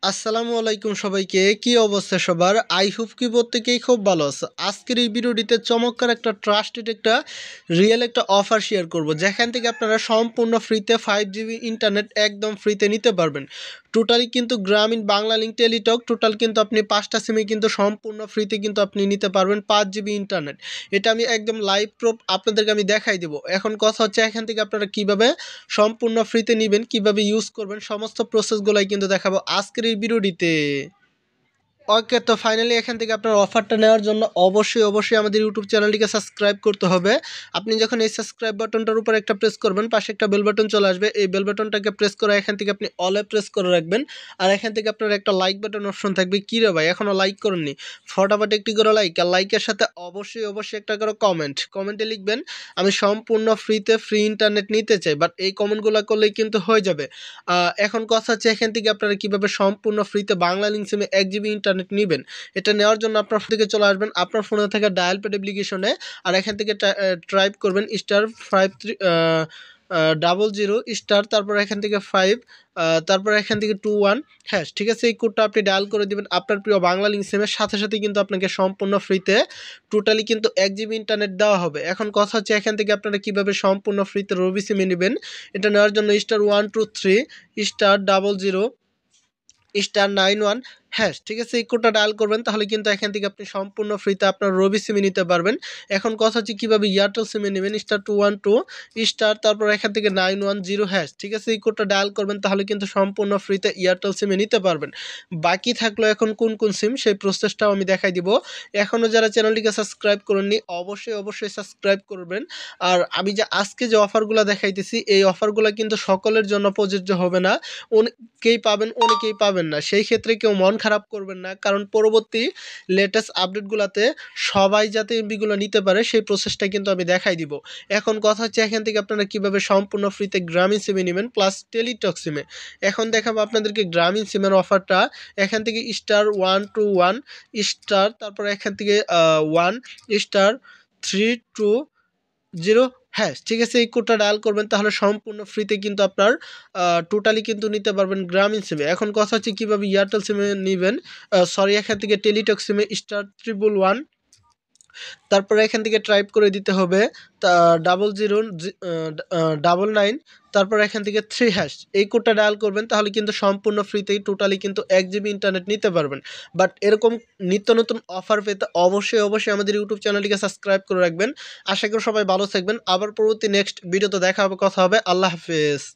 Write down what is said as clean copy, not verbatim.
আসসালামু আলাইকুম সবাইকে। কি অবস্থা সবার? আই হোপ কি প্রত্যেকেই খুব ভালো আছে। আজকের এই ভিডিওটিতে চমৎকার একটা ট্রাস্টেড একটা রিয়েল একটা অফার শেয়ার করব, যেখান থেকে আপনারা সম্পূর্ণ ফ্রিতে 5 জিবি ইন্টারনেট একদম ফ্রিতে নিতে পারবেন। টোটালি কিন্তু গ্রামীণ বাংলা লিঙ্ক টেলিটক টোটাল কিন্তু আপনি 5টা সিমে কিন্তু সম্পূর্ণ ফ্রিতে কিন্তু আপনি নিতে পারবেন 5 জিবি ইন্টারনেট। এটা আমি একদম লাইভ প্রুফ আপনাদেরকে আমি দেখাই দেবো। এখন কথা হচ্ছে এখান থেকে আপনারা কিভাবে সম্পূর্ণ ফ্রিতে নেবেন, কিভাবে ইউজ করবেন, সমস্ত প্রসেসগুলাই কিন্তু দেখাবো আজকের এই ভিডিওটিতে। ওকে, তো ফাইনালি এখান থেকে আপনার অফারটা নেওয়ার জন্য অবশ্যই আমাদের ইউটিউব চ্যানেলটিকে সাবস্ক্রাইব করতে হবে। আপনি যখন এই সাবস্ক্রাইব বাটনটার উপর একটা প্রেস করবেন, পাশে একটা বেল বাটন চলে আসবে। এই বেল বাটনটাকে প্রেস করে এখান থেকে আপনি অলে প্রেস করে রাখবেন। আর এখান থেকে আপনার একটা লাইক বাটন অপশন থাকবে। কী রে ভাই, এখনও লাইক করেননি? ফটাফট একটি করে লাইক, আর লাইকের সাথে অবশ্যই একটা করে কমেন্টে লিখবেন আমি সম্পূর্ণ ফ্রিতে ফ্রি ইন্টারনেট নিতে চাই। বাট এই কমেন্টগুলো করলেই কিন্তু হয়ে যাবে। এখন কথা হচ্ছে এখান থেকে আপনারা কীভাবে সম্পূর্ণ ফ্রিতে বাংলা লিঙ্ক সিমে 1 জিবি ইন্টারনেট নেবেন। এটা নেওয়ার জন্য আপনার ফোন থেকে চলে আসবেন আপনার ফোনে থাকা ডায়াল প্যাড অ্যাপ্লিকেশনে। আর এখান থেকে টাইপ করবেন *5300* তারপর এখান থেকে 5, তারপর এখান থেকে 21 হ্যাঁ, ঠিক আছে। এই কোডটা আপনি ডায়াল করে দিবেন আপনার প্রিয় বাংলা লিঙ্ক সিমের সাথে কিন্তু আপনাকে সম্পূর্ণ ফ্রিতে টোটালি কিন্তু 1 জিবি ইন্টারনেট দেওয়া হবে। এখন কথা হচ্ছে এখান থেকে আপনারা কীভাবে সম্পূর্ণ ফ্রিতে রবি সিমে নেবেন। এটা নেওয়ার জন্য *123*00*91 হ্যাঁ, ঠিক আছে। এই কোডটা ডায়াল করবেন, তাহলে কিন্তু এখান থেকে আপনি সম্পূর্ণ ফ্রিতে আপনার রবি সিমে নিতে পারবেন। এখন কথা হচ্ছে কীভাবে এয়ারটেল সিমে নেবেন। *212* তারপর এখান থেকে 910 হ্যাঁ, ঠিক আছে। এই কোডটা ডায়াল করবেন, তাহলে কিন্তু সম্পূর্ণ ফ্রিতে এয়ারটেল সিমে নিতে পারবেন। বাকি থাকলো এখন কোন সিম, সেই প্রসেসটাও আমি দেখাই দিব। এখনও যারা চ্যানেলটিকে সাবস্ক্রাইব করেননি অবশ্যই সাবস্ক্রাইব করবেন। আর আমি যে আজকে যে অফারগুলো দেখাইতেছি, এই অফারগুলো কিন্তু সকলের জন্য প্রযোজ্য হবে না। অনেকেই পাবেন, অনেকেই পাবেন না। সেই ক্ষেত্রে কেউ মন খারাপ করবেন না, কারণ পরবর্তী লেটেস্ট আপডেটগুলোতে সবাই যাতে এমবিগুলো নিতে পারে সেই প্রসেসটা কিন্তু আমি দেখাই দিব। এখন কথা হচ্ছে এখান থেকে আপনারা কীভাবে সম্পূর্ণ ফ্রিতে গ্রামীণ সিমে নেবেন প্লাস টেলিটক সিমে। এখন দেখাবো আপনাদেরকে গ্রামীণ সিমের অফারটা। এখান থেকে *121* তারপর এখান থেকে 1*320 হ্যাঁ, ঠিক আছে। এই কোডটা ডায়াল করবেন, তাহলে সম্পূর্ণ ফ্রিতে কিন্তু আপনার টোটালি কিন্তু নিতে পারবেন গ্রামীণ সিমে। এখন কথা হচ্ছে কীভাবে এয়ারটেল সিমে নেবেন, এখান থেকে টেলিটক সিমে *111 তারপরে এখান থেকে টাইপ করে দিতে হবে 0099 তারপর এখান থেকে 3#। এই কোডটা ডায়াল করবেন, তাহলে কিন্তু সম্পূর্ণ ফ্রিতেই টোটালি কিন্তু 1 জিবি ইন্টারনেট নিতে পারবেন। বাট এরকম নিত্য নতুন অফার পেতে অবশ্যই আমাদের ইউটিউব চ্যানেলটিকে সাবস্ক্রাইব করে রাখবেন। আশা করি সবাই ভালো থাকবেন। আবার পরবর্তী নেক্সট ভিডিওতে দেখা হবে, কথা হবে। আল্লাহ হাফেজ।